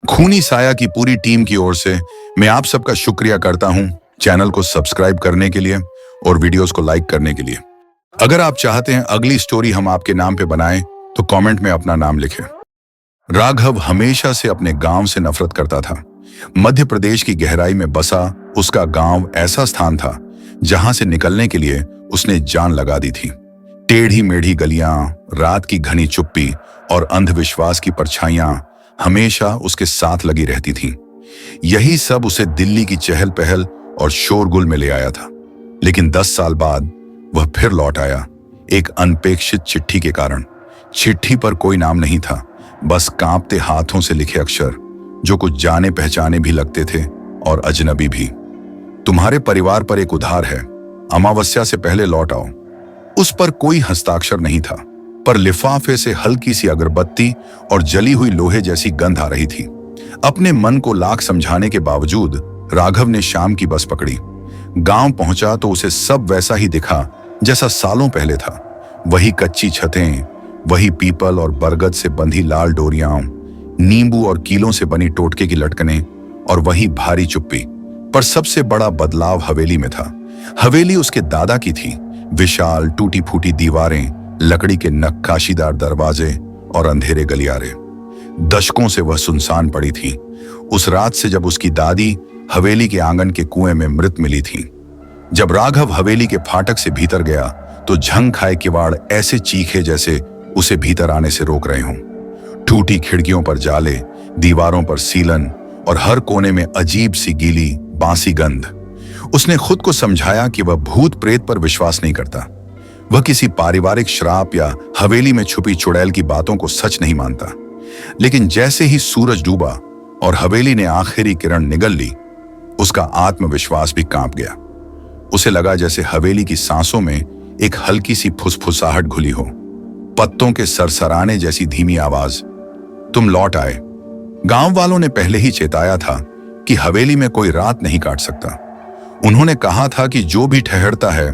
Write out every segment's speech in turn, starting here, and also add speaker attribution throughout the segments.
Speaker 1: खूनी साया की पूरी टीम की ओर से मैं आप सबका शुक्रिया करता हूं चैनल को सब्सक्राइब करने के लिए और वीडियोस को लाइक करने के लिए। अगर आप चाहते हैं अगली स्टोरी हम आपके नाम पे बनाएं तो कमेंट में अपना नाम लिखें। राघव हमेशा से अपने गांव से नफरत करता था। मध्य प्रदेश की गहराई में बसा उसका गांव ऐसा स्थान था जहां से निकलने के लिए उसने जान लगा दी थी। टेढ़ी मेढ़ी गलियां, रात की घनी चुप्पी और अंधविश्वास की परछाइयां हमेशा उसके साथ लगी रहती थीं। यही सब उसे दिल्ली की चहल पहल और शोरगुल में ले आया था। लेकिन 10 साल बाद वह फिर लौट आया, एक अनपेक्षित चिट्ठी के कारण। चिट्ठी पर कोई नाम नहीं था, बस कांपते हाथों से लिखे अक्षर जो कुछ जाने पहचाने भी लगते थे और अजनबी भी। तुम्हारे परिवार पर एक उधार है, अमावस्या से पहले लौट आओ। उस पर कोई हस्ताक्षर नहीं था, पर लिफाफे से हल्की सी अगरबत्ती और जली हुई लोहे जैसी गंध आ रही थी। अपने मन को लाख समझाने के बावजूद राघव ने शाम की बस पकड़ी। गांव पहुंचा तो उसे सब वैसा ही दिखा जैसा सालों पहले था। वही कच्ची छतें, वही पीपल और बरगद से बंधी लाल डोरियां, नींबू और कीलों से बनी टोटके की लटकनें और वही भारी चुप्पी। पर सबसे बड़ा बदलाव हवेली में था। हवेली उसके दादा की थी। विशाल टूटी फूटी दीवारें, लकड़ी के नक्काशीदार दरवाजे और अंधेरे गलियारे। दशकों से वह सुनसान पड़ी थी, उस रात से जब उसकी दादी हवेली के आंगन के कुएं में मृत मिली थी। जब राघव हवेली के फाटक से भीतर गया तो झंग खाए किवाड़ ऐसे चीखे जैसे उसे भीतर आने से रोक रहे हों। टूटी खिड़कियों पर जाले, दीवारों पर सीलन और हर कोने में अजीब सी गीली बांसी गंध। उसने खुद को समझाया कि वह भूत प्रेत पर विश्वास नहीं करता। वह किसी पारिवारिक श्राप या हवेली में छुपी चुड़ैल की बातों को सच नहीं मानता। लेकिन जैसे ही सूरज डूबा और हवेली ने आखिरी किरण निगल ली, उसका आत्मविश्वास भी कांप गया। उसे लगा जैसे हवेली की सांसों में एक हल्की सी फुसफुसाहट घुली हो, पत्तों के सरसराने जैसी धीमी आवाज। तुम लौट आए। गांव वालों ने पहले ही चेताया था कि हवेली में कोई रात नहीं काट सकता। उन्होंने कहा था कि जो भी ठहरता है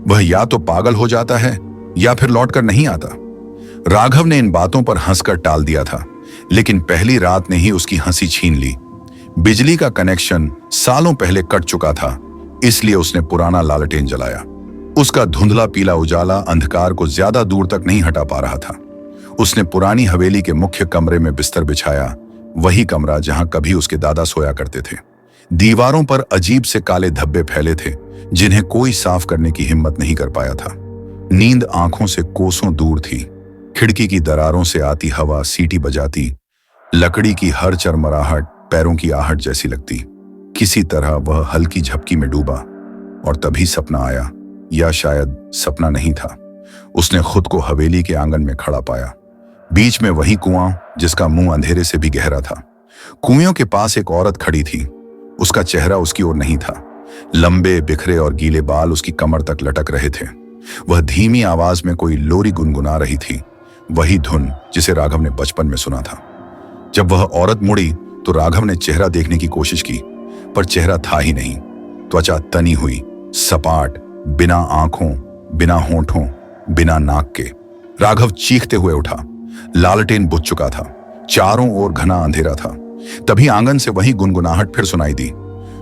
Speaker 1: वह या तो पागल हो जाता है या फिर लौटकर नहीं आता। राघव ने इन बातों पर हंसकर टाल दिया था, लेकिन पहली रात ने ही उसकी हंसी छीन ली। बिजली का कनेक्शन सालों पहले कट चुका था, इसलिए उसने पुराना लालटेन जलाया। उसका धुंधला पीला उजाला अंधकार को ज्यादा दूर तक नहीं हटा पा रहा था। उसने पुरानी हवेली के मुख्य कमरे में बिस्तर बिछाया, वही कमरा जहां कभी उसके दादा सोया करते थे। दीवारों पर अजीब से काले धब्बे फैले थे जिन्हें कोई साफ करने की हिम्मत नहीं कर पाया था। नींद आंखों से कोसों दूर थी। खिड़की की दरारों से आती हवा सीटी बजाती, लकड़ी की हर चरमराहट पैरों की आहट जैसी लगती। किसी तरह वह हल्की झपकी में डूबा और तभी सपना आया, या शायद सपना नहीं था। उसने खुद को हवेली के आंगन में खड़ा पाया। बीच में वही कुआं जिसका मुंह अंधेरे से भी गहरा था। कुएं के पास एक औरत खड़ी थी। उसका चेहरा उसकी ओर नहीं था। लंबे बिखरे और गीले बाल उसकी कमर तक लटक रहे थे। वह धीमी आवाज में कोई लोरी गुनगुना रही थी, वही धुन जिसे राघव ने बचपन में सुना था। जब वह औरत मुड़ी तो राघव ने चेहरा देखने की कोशिश की, पर चेहरा था ही नहीं। त्वचा तनी हुई, सपाट, बिना आंखों, बिना होठों, बिना नाक के। राघव चीखते हुए उठा। लालटेन बुझ चुका था, चारों ओर घना अंधेरा था। तभी आंगन से वही गुनगुनाहट फिर सुनाई दी।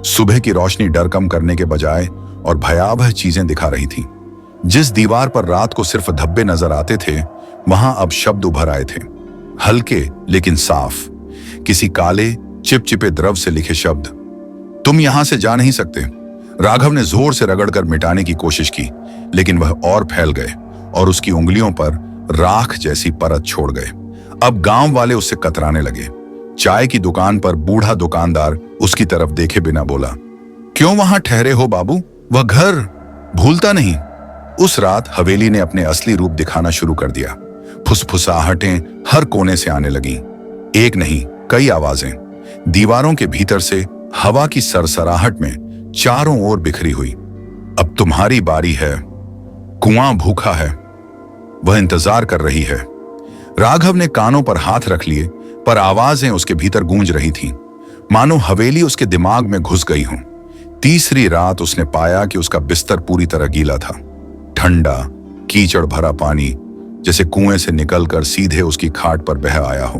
Speaker 1: सुबह की रोशनी डर कम करने के बजाय और भयावह चीजें दिखा रही थी। जिस दीवार पर रात को सिर्फ धब्बे नजर आते थे, वहां अब शब्द उभर आए थे, हल्के लेकिन साफ, किसी काले चिपचिपे द्रव से लिखे शब्द। तुम यहां से जा नहीं सकते। राघव ने जोर से रगड़कर मिटाने की कोशिश की, लेकिन वह और फैल गए और उसकी उंगलियों पर राख जैसी परत छोड़ गए। अब गांव वाले उससे कतराने लगे। चाय की दुकान पर बूढ़ा दुकानदार उसकी तरफ देखे बिना बोला, क्यों वहां ठहरे हो बाबू, वह घर भूलता नहीं। उस रात हवेली ने अपने असली रूप दिखाना शुरू कर दिया। फुसफुसाहटें हर कोने से आने लगीं। एक नहीं, कई आवाजें। दीवारों के भीतर से हवा की सरसराहट में चारों ओर बिखरी हुई। अब तुम्हारी बारी है। कुआं भूखा है, वह इंतजार कर रही है। राघव ने कानों पर हाथ रख लिए, पर आवाजें उसके भीतर गूंज रही थीं, मानो हवेली उसके दिमाग में घुस गई हो। तीसरी रात उसने पाया कि उसका बिस्तर पूरी तरह गीला था। ठंडा, कीचड़ भरा पानी जैसे कुएं से निकलकर सीधे उसकी खाट पर बह आया हो।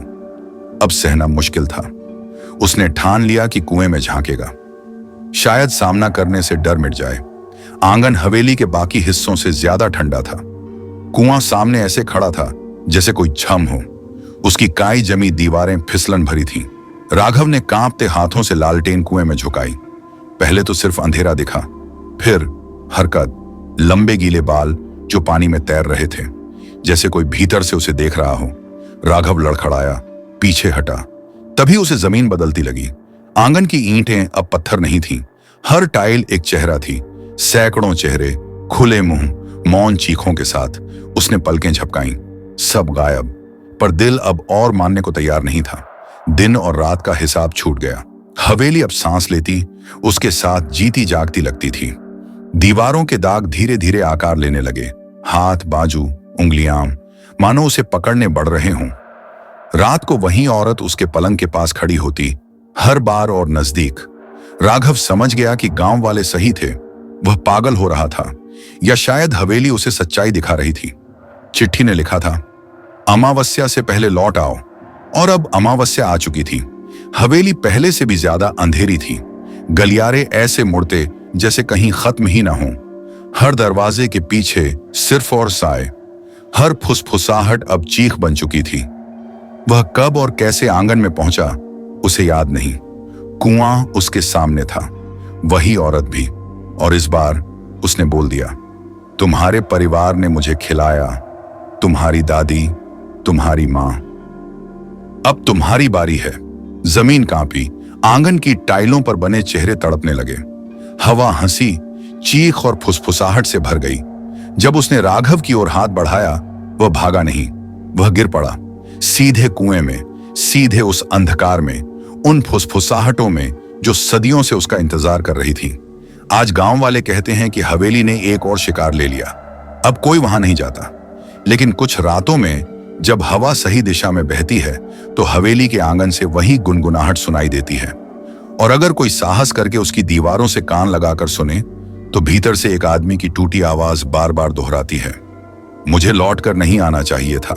Speaker 1: अब सहना मुश्किल था। उसने ठान लिया कि कुएं में झांकेगा, शायद सामना करने से डर मिट जाए। आंगन हवेली के बाकी हिस्सों से ज्यादा ठंडा था। कुआं सामने ऐसे खड़ा था जैसे कोई छम हो। उसकी काई जमी दीवारें फिसलन भरी थीं। राघव ने कांपते हाथों से लालटेन कुएं में झुकाई। पहले तो सिर्फ अंधेरा दिखा, फिर हरकत, लंबे गीले बाल जो पानी में तैर रहे थे, जैसे कोई भीतर से उसे देख रहा हो। राघव लड़खड़ाया, पीछे हटा। तभी उसे जमीन बदलती लगी। आंगन की ईंटें अब पत्थर नहीं थीं, हर टाइल एक चेहरा थी। सैकड़ों चेहरे, खुले मुंह, मौन चीखों के साथ। उसने पलकें झपकाईं, सब गायब। पर दिल अब और मानने को तैयार नहीं था। दिन और रात का हिसाब छूट गया। हवेली अब सांस लेती, उसके साथ जीती जागती लगती थी। दीवारों के दाग धीरे धीरे आकार लेने लगे, हाथ, बाजू, उंगलियां मानो उसे पकड़ने बढ़ रहे हों। रात को वही औरत उसके पलंग के पास खड़ी होती, हर बार और नजदीक। राघव समझ गया कि गांव वाले सही थे, वह पागल हो रहा था, या शायद हवेली उसे सच्चाई दिखा रही थी। चिट्ठी ने लिखा था, अमावस्या से पहले लौट आओ। और अब अमावस्या आ चुकी थी। हवेली पहले से भी ज्यादा अंधेरी थी। गलियारे ऐसे मुड़ते जैसे कहीं खत्म ही ना हो। हर दरवाजे के पीछे सिर्फ और साए। हर फुसफुसाहट अब चीख बन चुकी थी। वह कब और कैसे आंगन में पहुंचा उसे याद नहीं। कुआं उसके सामने था, वही औरत भी। और इस बार उसने बोल दिया, तुम्हारे परिवार ने मुझे खिलाया, तुम्हारी दादी, तुम्हारी मां, अब तुम्हारी बारी है। जमीन कांपी, आंगन की टाइलों पर बने चेहरे तड़पने लगे। हवा हंसी, चीख और फुसफुसाहट से भर गई। जब उसने राघव की ओर हाथ बढ़ाया, वह भागा नहीं, वह गिर पड़ा, सीधे कुएं में, सीधे उस अंधकार में, उन फुसफुसाहटों में जो सदियों से उसका इंतजार कर रही थी। आज गांव वाले कहते हैं कि हवेली ने एक और शिकार ले लिया, अब कोई वहां नहीं जाता। लेकिन कुछ रातों में जब हवा सही दिशा में बहती है तो हवेली के आंगन से वही गुनगुनाहट सुनाई देती है। और अगर कोई साहस करके उसकी दीवारों से कान लगाकर सुने तो भीतर से एक आदमी की टूटी आवाज बार बार दोहराती है, मुझे लौट कर नहीं आना चाहिए था।